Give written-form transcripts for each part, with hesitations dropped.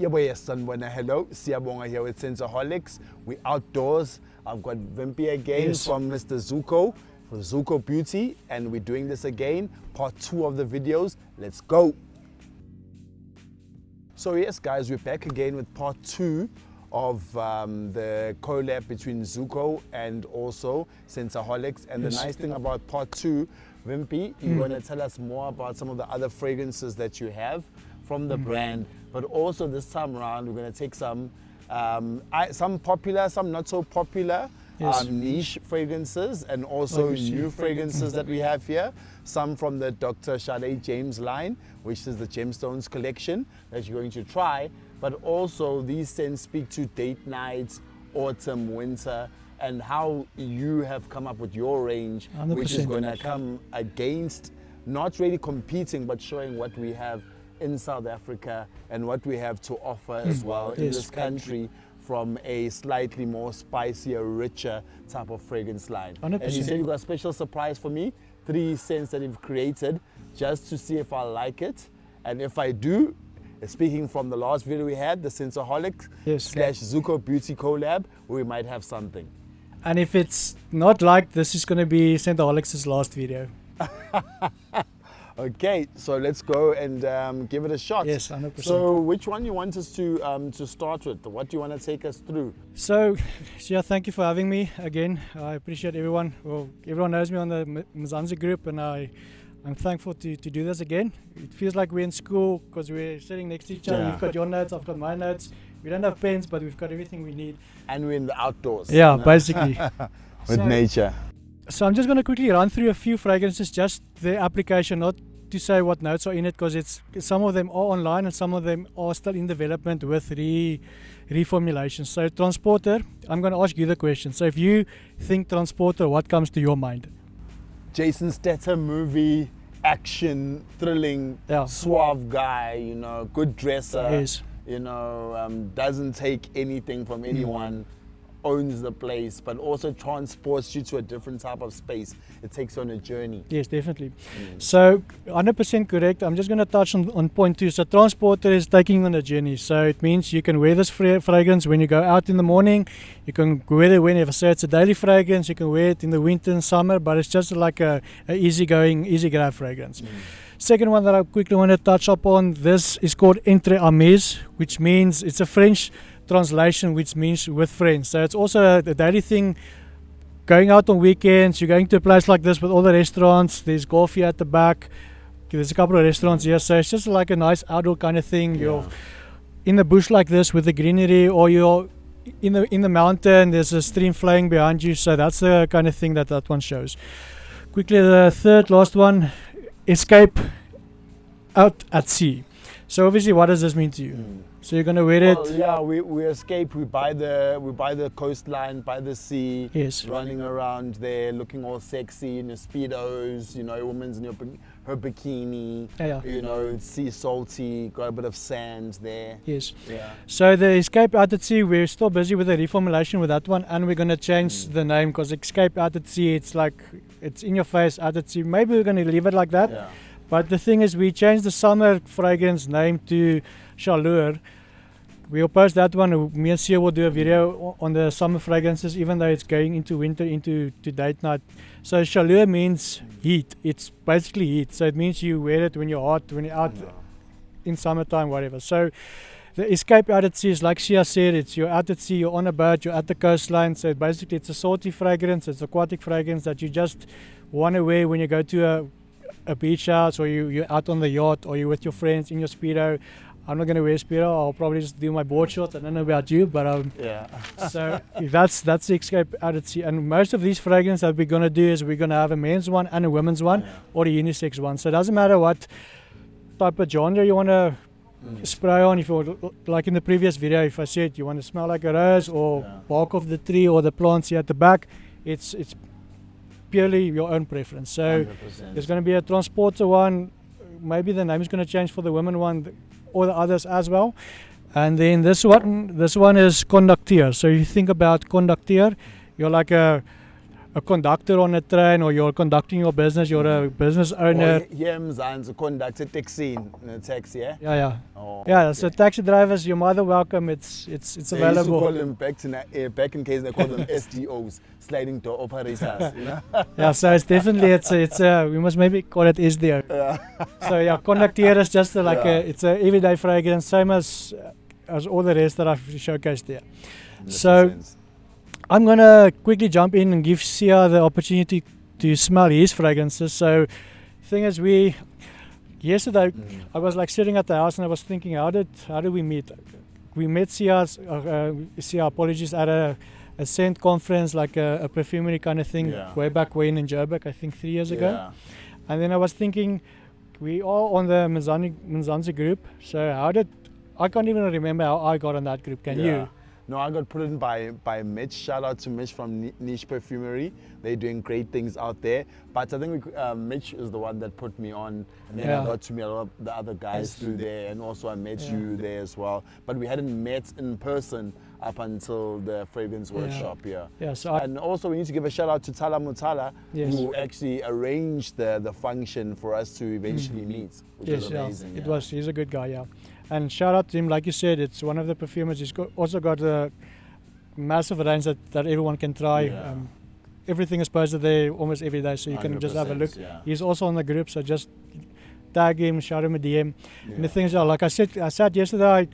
Yes, hello. Siyabonga here with Scentaholics. We outdoors. I've got Wimpey again from Mr. Zuko, for Zuko Beauty, and we're doing this again, part 2 of the videos. Let's go. So yes, guys, we're back again with part 2 of the collab between Zuko and also Scentaholics. And the nice thing about part 2, Wimpey, you're going to tell us more about some of the other fragrances that you have from the brand, but also this time around we're going to take some popular, some not so popular niche fragrances, and also new fragrances that we have here. Some from the Dr. Sade James line, which is the Gemstones collection that you're going to try, but also these scents speak to date nights, autumn, winter, and how you have come up with your range, 100%. Which is going to come against, not really competing, but showing what we have in South Africa and what we have to offer as well in this country from a slightly more spicier, richer type of fragrance line. 100%. And you said you got a special surprise for me, 3 scents that you've created just to see if I like it. And if I do, speaking from the last video we had, the Scentaholics / Zuko Beauty collab, we might have something. And if it's not like this, is going to be Scentaholics' last video. Okay, so let's go and give it a shot. Yes, 100%. So which one you want us to start with? What do you want to take us through? So, yeah, thank you for having me again. I appreciate everyone. Well, everyone knows me on the Mzansi group, and I'm thankful to do this again. It feels like we're in school because we're sitting next to each other. You've got your notes, I've got my notes. We don't have pens, but we've got everything we need. And we're in the outdoors. Yeah, basically. With nature. So I'm just going to quickly run through a few fragrances, just the application, not to say what notes are in it, because some of them are online and some of them are still in development with reformulation. So Transporter, I'm going to ask you the question. So if you think Transporter, what comes to your mind? Jason Statham movie, action, thrilling, suave guy, you know, good dresser, you know, doesn't take anything from anyone. Owns the place, but also transports you to a different type of space. It takes you on a journey. Yes, definitely. So 100% correct. I'm just going to touch on point 2. So Transporter is taking you on a journey. So it means you can wear this fragrance when you go out in the morning. You can wear it whenever. So it's a daily fragrance. You can wear it in the winter and summer, but it's just like a easygoing, easy grab fragrance. Second one that I quickly want to touch upon, this is called Entre Amis, which means it's a French translation, which means with friends. So it's also a daily thing. Going out on weekends, you're going to a place like this with all the restaurants. There's golf here at the back. There's a couple of restaurants here. So it's just like a nice outdoor kind of thing. You're in the bush like this with the greenery, or you're in the mountain. There's a stream flowing behind you. So that's the kind of thing that one shows. Quickly, the third last one, Escape Out at Sea. So obviously, what does this mean to you? So you're gonna wear it? Yeah, we escape. We buy the coastline, by the sea. Yes. Running around there, looking all sexy in your speedos. You know, a woman's in her bikini. You know, it's sea salty. Got a bit of sand there. Yes. Yeah. So the Escape Out at Sea, we're still busy with the reformulation with that one, and we're gonna change the name, because Escape Out at Sea, it's like it's in your face, out at sea. Maybe we're gonna leave it like that. Yeah. But the thing is, we changed the summer fragrance name to Chaleur. We'll post that one. Me and Sia will do a video on the summer fragrances, even though it's going into winter, into date night. So Chaleur means heat. It's basically heat. So it means you wear it when you're hot, when you're out in summertime, whatever. So the Escape Out at Sea is like Sia said, you're out at sea, you're on a boat, you're at the coastline. So basically it's a salty fragrance, it's aquatic fragrance that you just want to wear when you go to a beach house, or you're out on the yacht, or you're with your friends in your Speedo. I'm not going to wear Speedo. I'll probably just do my board shorts. I don't know about you, but so that's the Escape Out at Sea. And most of these fragrances that we're going to do is we're going to have a men's one and a women's one, or a unisex one. So it doesn't matter what type of genre you want to spray on. If you, like in the previous video, if I said you want to smell like a rose, or bark of the tree, or the plants here at the back, it's purely your own preference. So 100%. There's going to be a Transporter one. Maybe the name is going to change for the women one, or the others as well. And then this one is Conducteur. So you think about Conducteur, you're like a a conductor on a train, or you're conducting your business, you're a business owner. Here Mzansi conducts a taxi in a taxi, yeah? Yeah. Oh, Yeah, so taxi drivers, you're more than welcome. It's They used to available. call them back in case they called them SDOs, sliding door operators, you know? Yeah, so it's definitely we must maybe call it SDO. Yeah. So yeah, conducteur is just like Yeah. it's a everyday fragrance, same as all the rest that I've showcased there. So I'm gonna quickly jump in and give Sia the opportunity to smell his fragrances. So thing is, yesterday I was like sitting at the house and I was thinking, how did we meet? We met Sia, apologies, at a scent conference, like a perfumery kind of thing, Yeah. way back when in Joburg, I think 3 years ago. Yeah. And then I was thinking, we are on the Mzansi group. So I can't even remember how I got on that group. Can you? No, I got put in by Mitch. Shout out to Mitch from Niche Perfumery. They're doing great things out there. But I think Mitch is the one that put me on. And then I got to meet a lot of the other guys through there. And also I met you there as well. But we hadn't met in person up until the fragrance workshop here. Yeah, so And also we need to give a shout out to Tala Mutala, Yes. who actually arranged the function for us to eventually meet, which is amazing. It was. He's a good guy, yeah. And shout out to him, like you said, it's one of the perfumers. He's also got a massive range that everyone can try. Yeah. Everything is posted there almost every day, so you can just have a look. Yeah. He's also on the group, so just tag him, shout him a DM. And the thing is, like I said yesterday,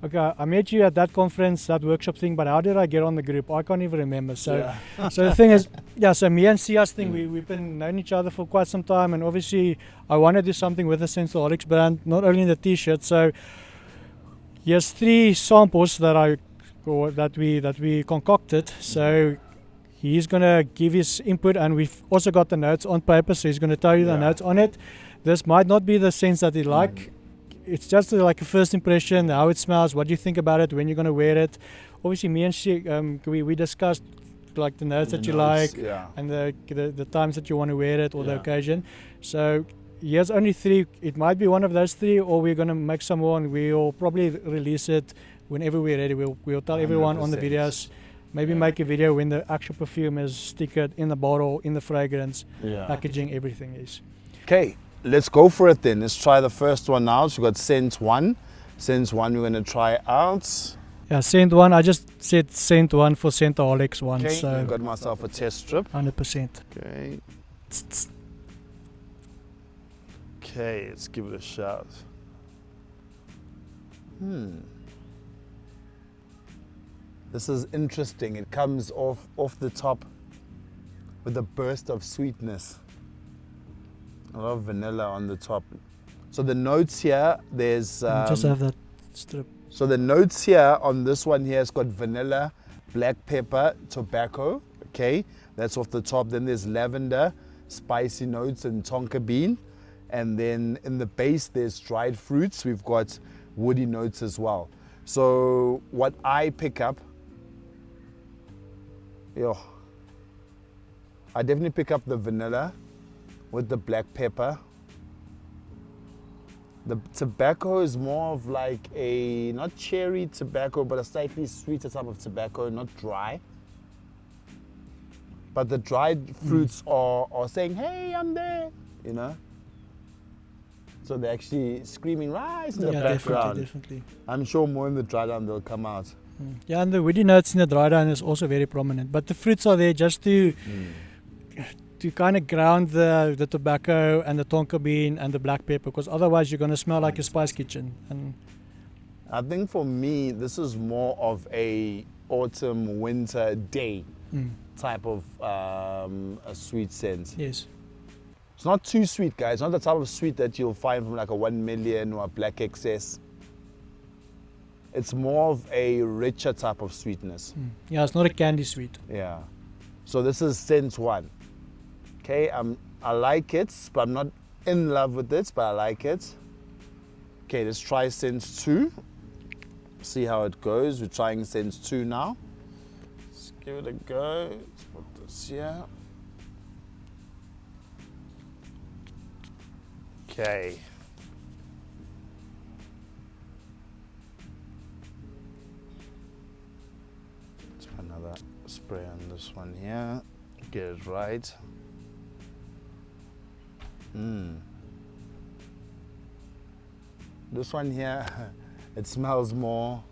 okay, I met you at that conference, that workshop thing, but how did I get on the group? I can't even remember. So, so the thing is, so me and Sia's thing, we've been knowing each other for quite some time, and obviously I want to do something with the Scentaholics brand, not only in the t-shirt. So here's 3 samples that we concocted. So he's gonna give his input, and we've also got the notes on paper, so he's gonna tell you the notes on it. This might not be the scents that he like. It's just like a first impression, how it smells, what do you think about it, when you're going to wear it. Obviously, me and she, we discussed like the notes that you like and the times that you want to wear it or the occasion. So here's only 3. It might be one of those 3, or we're going to make some more, and we'll probably release it whenever we're ready. We'll tell everyone on the videos. Maybe make a video when the actual perfume is stickered in the bottle, in the fragrance, packaging, everything is. Okay. Let's go for it then. Let's try the first one now. So we got Scent 1. Scent 1 we're going to try out. Yeah, Scent 1. I just said Scent 1 for Scentaholics 1. Okay, So I got myself a test strip. 100%. Okay. Okay, let's give it a shot. This is interesting. It comes off the top with a burst of sweetness. A lot of vanilla on the top. So the notes here, there's... just have that strip. So the notes here on this one here has got vanilla, black pepper, tobacco, okay? That's off the top. Then there's lavender, spicy notes, and tonka bean. And then in the base, there's dried fruits. We've got woody notes as well. So what I pick up, I definitely pick up the vanilla with the black pepper. The tobacco is more of like a, not cherry tobacco, but a slightly sweeter type of tobacco, not dry. But the dried fruits are saying, hey, I'm there, you know? So they're actually screaming rise in the background. Definitely. I'm sure more in the dry down they'll come out. Yeah, and the woody notes in the dry down is also very prominent. But the fruits are there just to kind of ground the tobacco and the tonka bean and the black pepper, because otherwise you're going to smell like a spice kitchen. And I think for me, this is more of a autumn, winter day type of a sweet scent. Yes. It's not too sweet, guys. It's not the type of sweet that you'll find from like a 1 million or a black excess. It's more of a richer type of sweetness. Yeah, it's not a candy sweet. Yeah. So this is scent 1. Okay, I like it, but I'm not in love with it, but I like it. Okay, let's try scent 2. See how it goes. We're trying scent 2 now. Let's give it a go. Let's put this here. Okay. Let's put another spray on this one here. Get it right. This one here, it smells more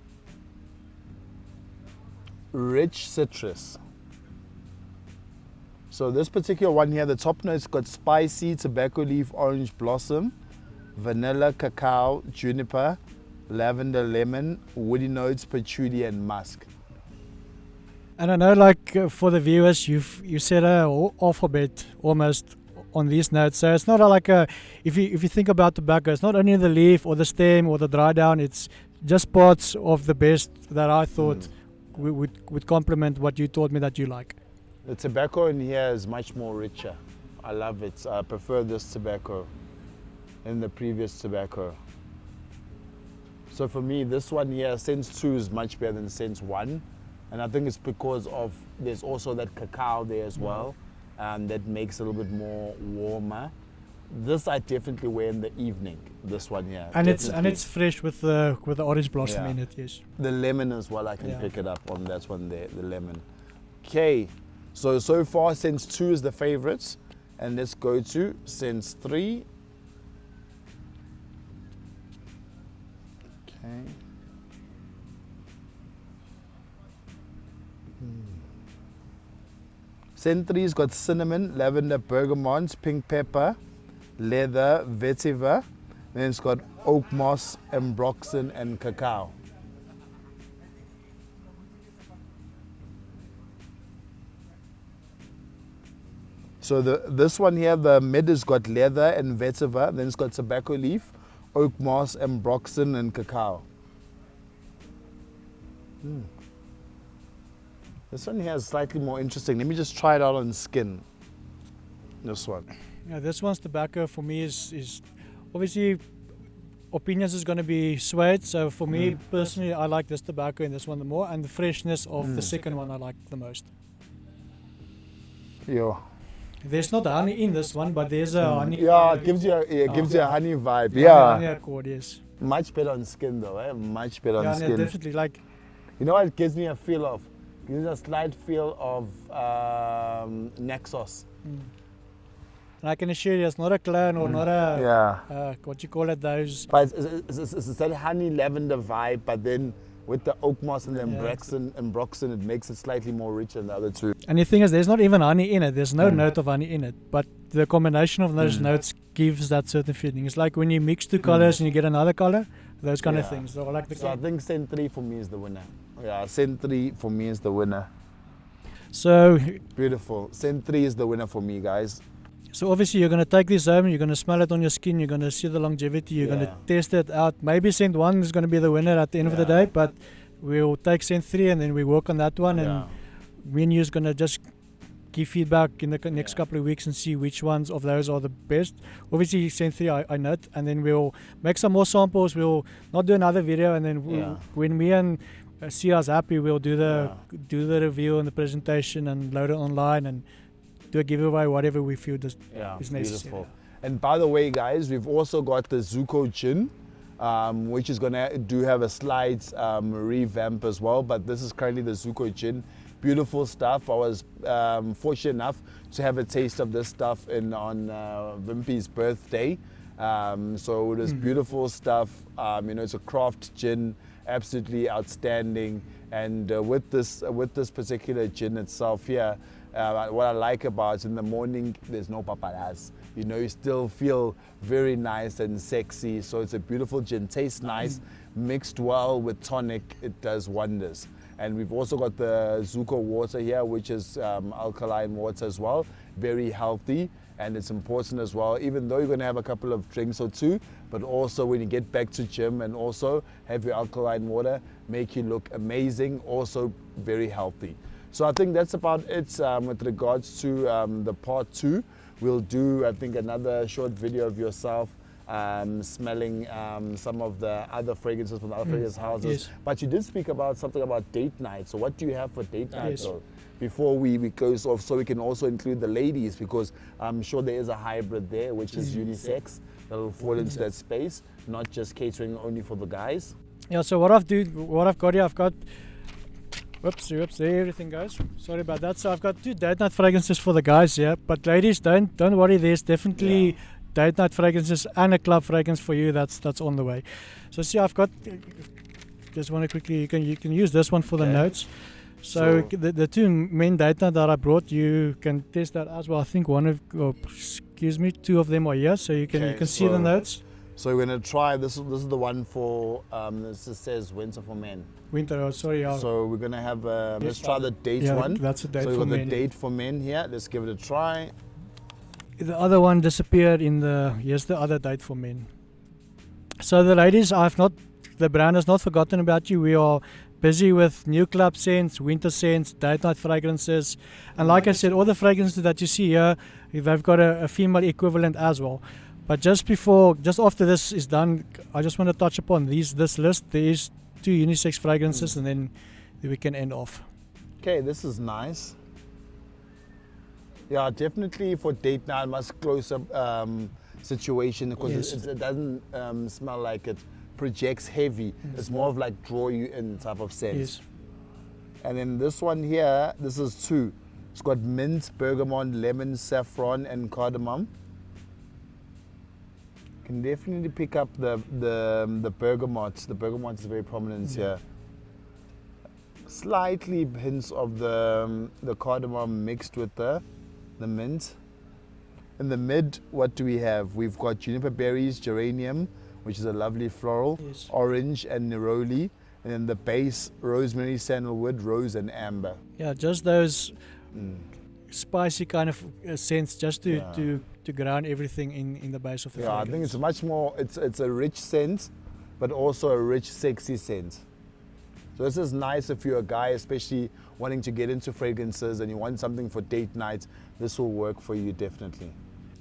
rich citrus. So this particular one here, the top notes got spicy, tobacco leaf, orange blossom, vanilla, cacao, juniper, lavender, lemon, woody notes, patchouli and musk. And I know, like, for the viewers, you said a alphabet almost on these notes. So it's not like if you think about tobacco, it's not only the leaf or the stem or the dry down. It's just parts of the best that I thought would complement what you told me that you like. The tobacco in here is much more richer. I love it. I prefer this tobacco than the previous tobacco. So for me, this one here, Sense 2 is much better than Sense 1. And I think it's because of, there's also that cacao there as well, that makes it a little bit more warmer. This I definitely wear in the evening, this one here. And it's fresh with the orange blossom in it, yes. The lemon as well, I can pick it up on that one there, the lemon. Okay, so far Sense 2 is the favorite. And let's go to Sense 3. Okay. Scent 3's got cinnamon, lavender, bergamot, pink pepper, leather, vetiver. Then it's got oak moss, ambroxan, and cacao. So this one here, the mid has got leather and vetiver. Then it's got tobacco leaf, oak moss, ambroxan, and cacao. This one here is slightly more interesting. Let me just try it out on skin. This one. Yeah, this one's tobacco for me is obviously opinions is going to be swayed. So for me personally, I like this tobacco and this one the more, and the freshness of the second one I like the most. Yeah. There's not honey in this one, but there's a honey. Yeah, it gives you a honey vibe. Honey accord, yes. Much better on skin though, eh? Much better on skin. Yeah, definitely. Like, you know what it gives me a feel of? Gives me a slight feel of Nexus. And I can assure you, it's not a clone or not a what you call it, those. But it's that honey lavender vibe, but then with the oak moss and the ambroxan, it makes it slightly more rich than the other two. And the thing is, there's not even honey in it. There's no note of honey in it. But the combination of those notes gives that certain feeling. It's like when you mix two colors and you get another color, those kind of things. So I think Scent 3 for me is the winner. Yeah, Scent 3 for me is the winner. So beautiful. Scent 3 is the winner for me, guys. So obviously you're going to take this home, you're going to smell it on your skin, you're going to see the longevity, you're going to test it out. Maybe Scent 1 is going to be the winner at the end of the day, but we'll take Scent 3 and then we work on that one. And me and you is going to just give feedback in the next couple of weeks and see which ones of those are the best. Obviously Scent 3 I note, and then we'll make some more samples. We'll not do another video, and then when me and see us happy, we'll do the review and the presentation and load it online and do a giveaway, whatever we feel is necessary. Beautiful. And by the way, guys, we've also got the Zuko gin, which is going to have a slight revamp as well. But this is currently the Zuko gin. Beautiful stuff. I was fortunate enough to have a taste of this stuff on Wimpey's birthday. So it was beautiful stuff. It's a craft gin, absolutely outstanding. And with this particular gin itself here, what I like about it, in the morning, there's no paparazzi. You still feel very nice and sexy. So it's a beautiful gin. Tastes nice, mixed well with tonic. It does wonders. And we've also got the Zuko water here, which is alkaline water as well. Very healthy, and it's important as well, even though you're going to have a couple of drinks or two, but also when you get back to gym and also have your alkaline water, make you look amazing, also very healthy. So I think that's about it with regards to the part 2. We'll do, I think, another short video of yourself smelling some of the other fragrances from the other fragrance houses. But you did speak about something about date night. So what do you have for date night though? Before we close off, so we can also include the ladies, because I'm sure there is a hybrid there, which is unisex, that will fall into that space, not just catering only for the guys. Yeah, so what I've got here, I've got Whoops, there everything goes. Sorry about that. So I've got 2 date night fragrances for the guys here, but ladies, don't worry. There's definitely date night fragrances and a club fragrance for you. That's on the way. So see, I've got. Just want to quickly. You can use this one for the notes. So the 2 men date night that I brought, you can test that as well. I think 2 of them are here, so you can see the notes. So we're gonna try this. This is the one for this says winter for men. Winter, oh sorry. So we're gonna have let's try the date one. That's a date so for we've got men. the date for men here. Let's give it a try. The other one disappeared in the. Here's the other date for men. So the ladies, the brand has not forgotten about you. We are busy with new club scents, winter scents, date night fragrances, and like I said, all the fragrances that you see here, they've got a female equivalent as well. But just after this is done, I just want to touch upon this list. There is 2 unisex fragrances, and then we can end off. Okay, this is nice. Yeah, definitely for date night, much closer situation because it doesn't smell like it projects heavy. It's more of like draw you in type of scent. Yes. And then this one here, this is 2. It's got mint, bergamot, lemon, saffron, and cardamom. Can definitely pick up the bergamot. The bergamot is very prominent here. Slightly hints of the cardamom mixed with the mint. In the mid, what do we have? We've got juniper berries, geranium, which is a lovely floral, orange and neroli, and then the base, rosemary, sandalwood, rose and amber. Yeah, just those spicy kind of scents, just to ground everything in the base of the fragrance. I think it's much more, it's a rich scent, but also a rich, sexy scent. So this is nice if you're a guy, especially wanting to get into fragrances and you want something for date night, this will work for you definitely.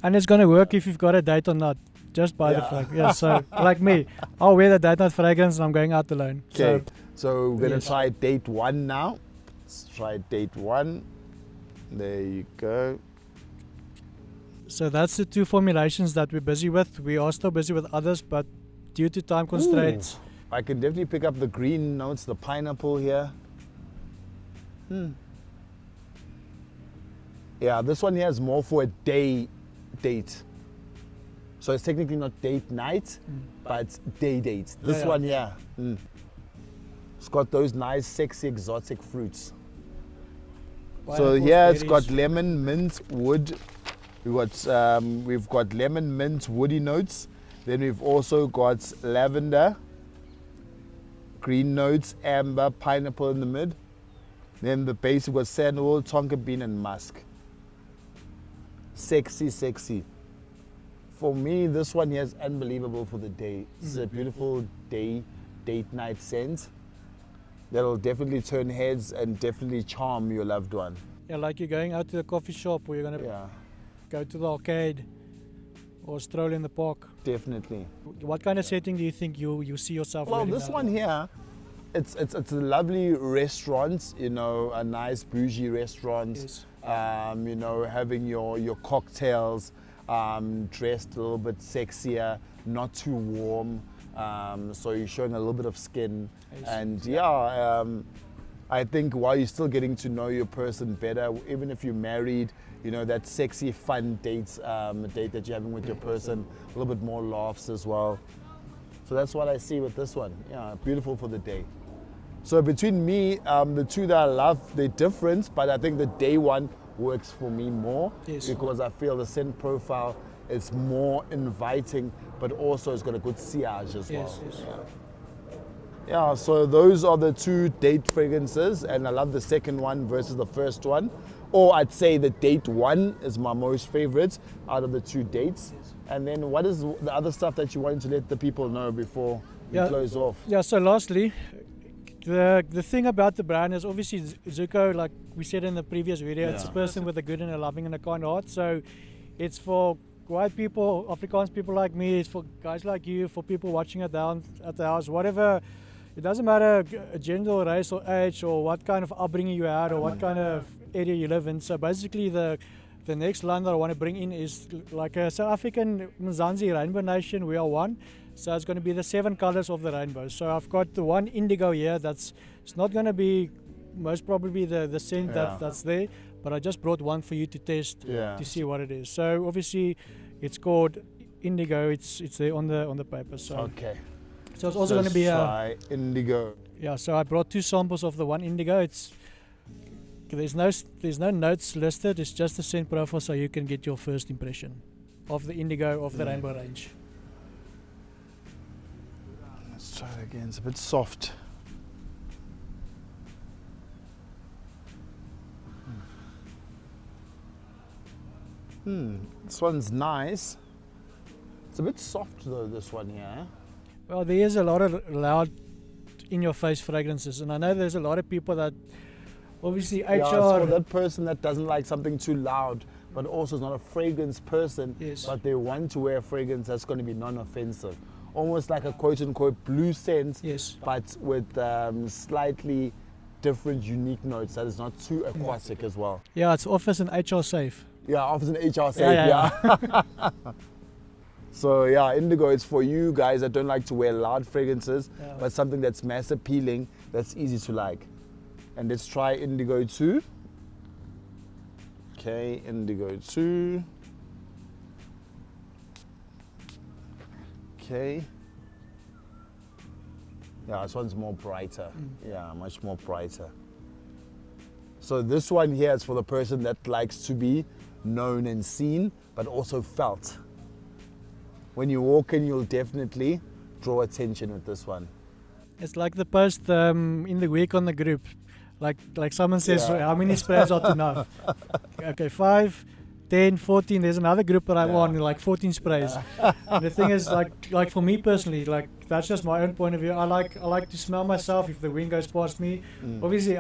And it's going to work if you've got a date or not. Just buy the fragrance. Yeah, so like me, I'll wear the date night fragrance and I'm going out alone. Okay, so we're going to try date 1 now. Let's try date 1. There you go. So that's the 2 formulations that we're busy with. We are still busy with others, but due to time constraints. I can definitely pick up the green notes, the pineapple here. Yeah, this one here is more for a day date. So it's technically not date night, but day date. This one here, it's got those nice, sexy, exotic fruits. So here it's got lemon, mint, wood. We've got lemon, mint, woody notes. Then we've also got lavender, green notes, amber, pineapple in the mid. Then the base we've got sandalwood, tonka bean, and musk. Sexy, sexy. For me, this one here is unbelievable for the day. It's a beautiful date night scent that'll definitely turn heads and definitely charm your loved one. Yeah, like you're going out to the coffee shop or you're going to go to the arcade or stroll in the park. Definitely. What kind of setting do you think you see yourself Well, wearing this that? one here, it's a lovely restaurant, you know, a nice bougie restaurant. Yes. You know, having your cocktails, dressed a little bit sexier, not too warm. So you're showing a little bit of skin. And I think while you're still getting to know your person better, even if you're married, you know, that sexy, fun date that you're having with your person, a little bit more laughs as well. So that's what I see with this one. Yeah, beautiful for the day. So between me, the 2 that I love, they're different, but I think the day one works for me more because I feel the scent profile is more inviting, but also it's got a good sillage as well. Yeah, so those are the 2 date fragrances, and I love the second one versus the first one. Or I'd say the date 1 is my most favorite out of the 2 dates. And then what is the other stuff that you wanted to let the people know before we close off? Yeah, so lastly, the thing about the brand is obviously Zuko, like we said in the previous video, it's a person with a good and a loving and a kind heart. So it's for white people, Afrikaans people like me, it's for guys like you, for people watching it down at the house, whatever. It doesn't matter gender, race or age or what kind of upbringing you had or what kind of area you live in. So basically the next line that I want to bring in is like a South African Mzansi Rainbow Nation, we are one. So it's going to be the 7 colors of the rainbow. So I've got the one indigo here it's not going to be most probably the scent Yeah. that's there. But I just brought one for you to test Yeah. to see what it is. So obviously, it's called indigo. It's there on the paper. So Okay. so it's also going to be a try indigo. yeah. So I brought 2 samples of the one indigo. There's no notes listed. It's just a scent profile, so you can get your first impression of the indigo of the rainbow range. Let's try it again. It's a bit soft. This one's nice. It's a bit soft though, this one here. Well, there is a lot of loud, in-your-face fragrances, and I know there's a lot of people that obviously Yeah, it's HR. for that person that doesn't like something too loud, but also is not a fragrance person, Yes. but they want to wear a fragrance that's going to be non-offensive. Almost like a quote-unquote blue scent, Yes. but with slightly different, unique notes that is not too aquatic as well. Yeah, it's office and HR safe. Yeah, offers an HR safe, Yeah, yeah. So yeah, indigo is for you guys that don't like to wear loud fragrances, Yeah. but something that's mass appealing, that's easy to like. And let's try indigo 2. Okay, indigo 2. Okay. Yeah, this one's more brighter. Yeah, much more brighter. So this one here is for the person that likes to be known and seen, but also felt. When you walk in, you'll definitely draw attention with this one. It's like the post in the week on the group. Like someone says, Yeah. how many sprays are enough? Okay, 5, 10, 14. There's another group that I want, like 14 sprays. And the thing is, like for me personally, like that's just my own point of view. I like to smell myself if the wind goes past me. Obviously,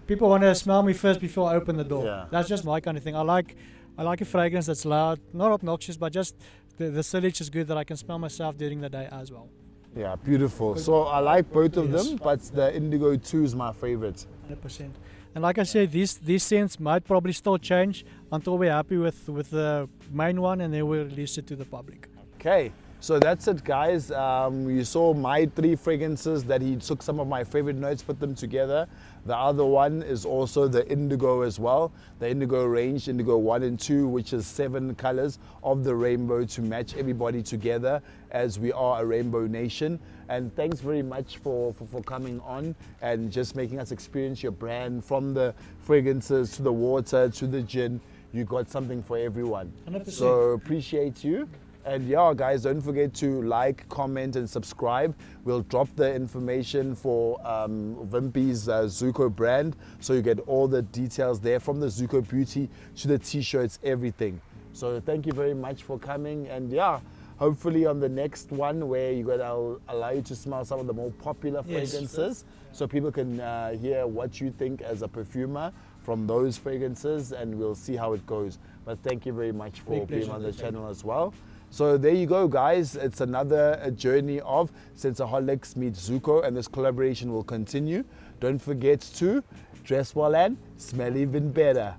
people want to smell me first before I open the door. Yeah. That's just my kind of thing. I like a fragrance that's loud, not obnoxious, but just the sillage is good that I can smell myself during the day as well. Yeah, beautiful. So I like both of Yes. them, but the indigo 2 is my favorite. 100%. And like I said, these scents might probably still change until we're happy with the main one, and then we'll release it to the public. Okay, so that's it, guys. You saw my 3 fragrances that he took some of my favorite notes, put them together. The other one is also the indigo as well. The indigo range, indigo 1 and 2, which is 7 colors of the rainbow to match everybody together as we are a rainbow nation. And thanks very much for coming on and just making us experience your brand, from the fragrances to the water to the gin. You got something for everyone. 100%. So appreciate you. And yeah, guys, don't forget to like, comment, and subscribe. We'll drop the information for Wimpey's Zuko brand, so you get all the details there, from the Zuko Beauty to the t-shirts, everything. So thank you very much for coming, and yeah, hopefully on the next one where I'll allow you to smell some of the more popular Yes. fragrances, so people can hear what you think as a perfumer from those fragrances, and we'll see how it goes. But thank you very much for Big being pleasure. on the channel as well. So there you go, guys. It's another journey of Scentaholics meets Zuko, and this collaboration will continue. Don't forget to dress well and smell even better.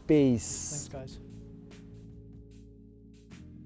Peace. Thanks, guys.